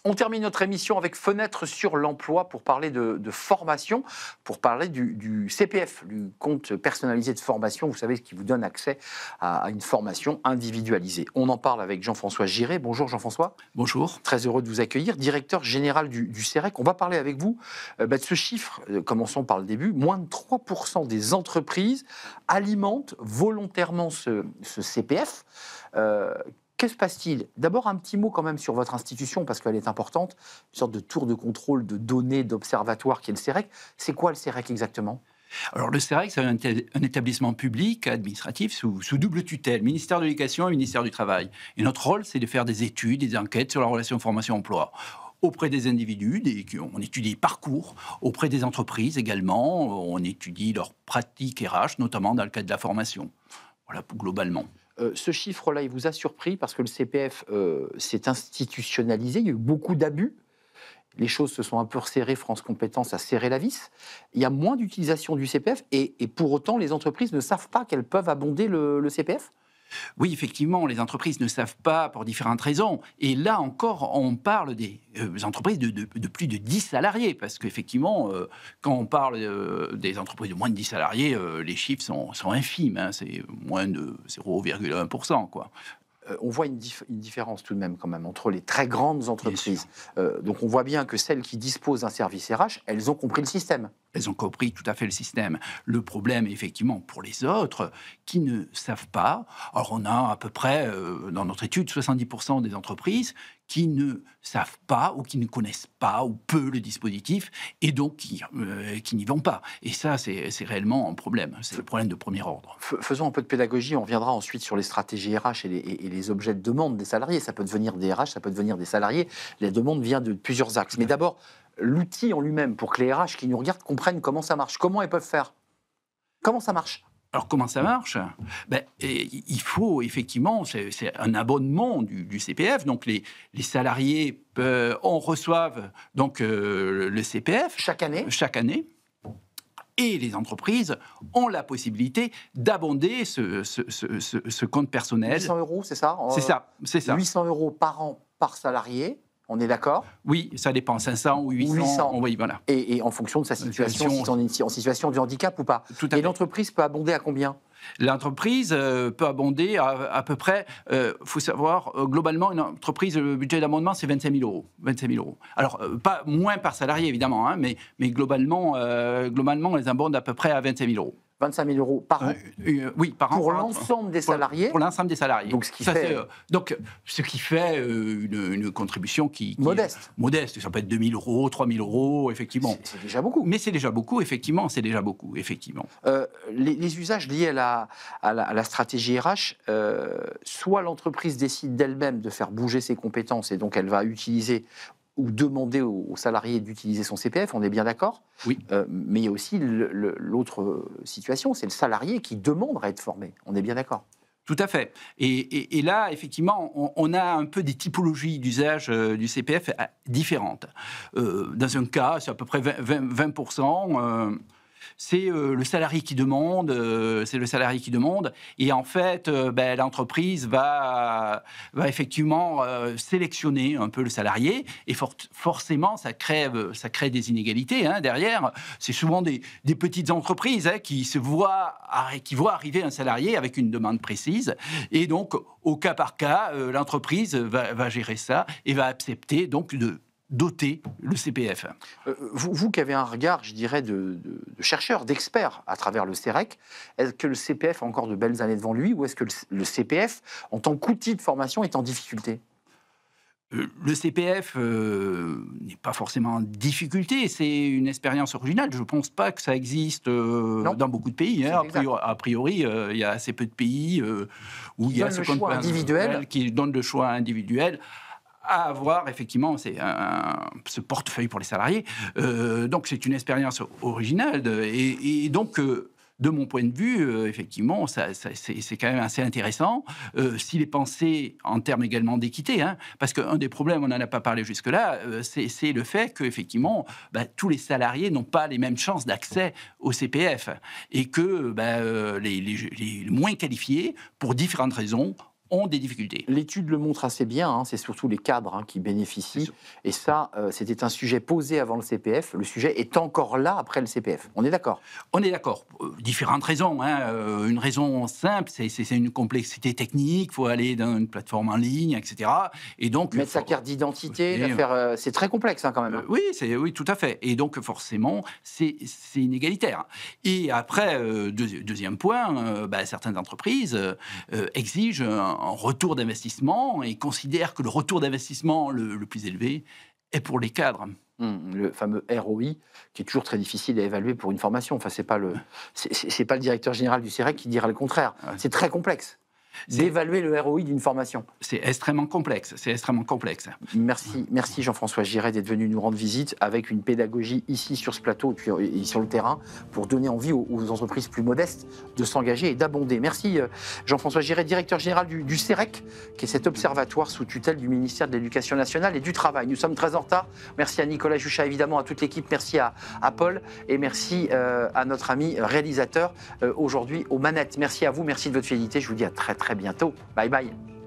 On termine notre émission avec Fenêtre sur l'emploi pour parler de formation, pour parler du CPF, du compte personnalisé de formation, vous savez, ce qui vous donne accès à une formation individualisée. On en parle avec Jean-François Giré. Bonjour Jean-François. Bonjour. Très heureux de vous accueillir, directeur général du CEREC. On va parler avec vous de ce chiffre, commençons par le début, moins de 3% des entreprises alimentent volontairement ce CPF. Que se passe-t-il? D'abord, un petit mot quand même sur votre institution, parce qu'elle est importante, une sorte de tour de contrôle de données, d'observatoire qui est le CEREC. C'est quoi le CEREC exactement? Alors le CEREC, c'est un établissement public administratif sous double tutelle, ministère de l'Éducation et ministère du Travail. Et notre rôle, c'est de faire des études, des enquêtes sur la relation formation-emploi. Auprès des individus, on étudie les parcours, auprès des entreprises également, on étudie leurs pratiques RH, notamment dans le cadre de la formation. Voilà, globalement. Ce chiffre-là, il vous a surpris parce que le CPF s'est institutionnalisé, il y a eu beaucoup d'abus. Les choses se sont un peu resserrées, France Compétences a serré la vis. Il y a moins d'utilisation du CPF et pour autant, les entreprises ne savent pas qu'elles peuvent abonder le CPF? Oui, effectivement, les entreprises ne savent pas pour différentes raisons. Et là encore, on parle des entreprises de plus de 10 salariés. Parce qu'effectivement, quand on parle des entreprises de moins de 10 salariés, les chiffres sont infimes. Hein, c'est moins de 0,1%, quoi. On voit une différence tout de même quand même entre les très grandes entreprises. Donc on voit bien que celles qui disposent d'un service RH, elles ont compris le système. Elles ont compris tout à fait le système. Le problème, effectivement, pour les autres qui ne savent pas, alors on a à peu près, dans notre étude, 70% des entreprises qui ne savent pas ou qui ne connaissent pas ou peu le dispositif et donc qui n'y vont pas. Et ça, c'est réellement un problème. C'est le problème de premier ordre. Faisons un peu de pédagogie. On reviendra ensuite sur les stratégies RH et les objets de demande des salariés. Ça peut devenir des RH, ça peut devenir des salariés. La demande vient de plusieurs axes. Mais d'abord, l'outil en lui-même, pour que les RH qui nous regardent comprennent comment ça marche, comment ils peuvent faire. Comment ça marche? Alors, comment ça marche? Il faut effectivement, c'est un abonnement du CPF. Donc, les salariés reçoivent donc, le CPF. Chaque année? Chaque année. Et les entreprises ont la possibilité d'abonder ce compte personnel. 800 €, c'est ça? C'est ça. 800 € par an par salarié. On est d'accord? Oui, ça dépend, 500 ou 800. Oui, voilà. Et en fonction de sa situation, si on est en situation de handicap ou pas. Et l'entreprise peut abonder à combien? L'entreprise peut abonder à peu près, faut savoir, globalement, une entreprise, le budget d'abondement, c'est 25 000 €. 25 000 €. Alors, pas moins par salarié, évidemment, hein, mais globalement, elles abondent à peu près à 25 000 €. 25 000 € par an? Oui, par an. Pour l'ensemble des salariés? Pour l'ensemble des salariés. Donc, ce qui fait une contribution qui modeste. Modeste. Ça peut être 2 000 €, 3 000 €, effectivement. C'est déjà beaucoup. Mais c'est déjà beaucoup, effectivement. C'est déjà beaucoup, effectivement. Les usages liés à la stratégie RH, soit l'entreprise décide d'elle-même de faire bouger ses compétences et donc elle va utiliser ou demander aux salariés d'utiliser son CPF, on est bien d'accord? Oui. Mais il y a aussi l'autre situation, c'est le salarié qui demande à être formé. On est bien d'accord? Tout à fait. Et là, effectivement, on a un peu des typologies d'usage du CPF différentes. Dans un cas, c'est à peu près 20%. C'est le salarié qui demande, et en fait, l'entreprise va effectivement sélectionner un peu le salarié, et forcément, ça crée des inégalités derrière. C'est souvent des petites entreprises qui voient arriver un salarié avec une demande précise, et donc, au cas par cas, l'entreprise va gérer ça et va accepter donc de doter le CPF. Vous qui avez un regard, je dirais, de chercheur, d'expert à travers le CEREC, est-ce que le CPF a encore de belles années devant lui ou est-ce que le CPF, en tant qu'outil de formation, est en difficulté? Le CPF n'est pas forcément en difficulté, c'est une expérience originale. Je ne pense pas que ça existe dans beaucoup de pays. A priori, il y a assez peu de pays où il y a ce choix individuel qui donne le choix individuel à avoir, effectivement, c'est ce portefeuille pour les salariés. Donc, c'est une expérience originale. Et donc, de mon point de vue, effectivement, c'est quand même assez intéressant. S'il est pensé en termes également d'équité, parce qu'un des problèmes, on n'en a pas parlé jusque-là, c'est le fait qu'effectivement, tous les salariés n'ont pas les mêmes chances d'accès au CPF. Et que les moins qualifiés, pour différentes raisons, ont des difficultés. L'étude le montre assez bien, hein, c'est surtout les cadres qui bénéficient. Et ça, c'était un sujet posé avant le CPF. Le sujet est encore là après le CPF. On est d'accord? On est d'accord. Différentes raisons. Une raison simple, c'est une complexité technique. Il faut aller dans une plateforme en ligne, etc. Et donc, mettre sa carte d'identité, c'est très complexe quand même. Oui, tout à fait. Et donc, forcément, c'est inégalitaire. Et après, deuxième point, certaines entreprises exigent un retour d'investissement et considèrent que le retour d'investissement le plus élevé est pour les cadres. Le fameux ROI, qui est toujours très difficile à évaluer pour une formation. Enfin, c'est pas le directeur général du CEREC qui dira le contraire. C'est très complexe d'évaluer le ROI d'une formation. C'est extrêmement complexe. Merci Jean-François Giret d'être venu nous rendre visite avec une pédagogie ici sur ce plateau et sur le terrain pour donner envie aux entreprises plus modestes de s'engager et d'abonder. Merci Jean-François Giret, directeur général du CEREC, qui est cet observatoire sous tutelle du ministère de l'Éducation nationale et du Travail. Nous sommes très en retard. Merci à Nicolas Juchat, évidemment, à toute l'équipe. Merci à Paul et merci à notre ami réalisateur aujourd'hui aux manettes. Merci à vous, merci de votre fidélité. Je vous dis à très bientôt. Bye bye.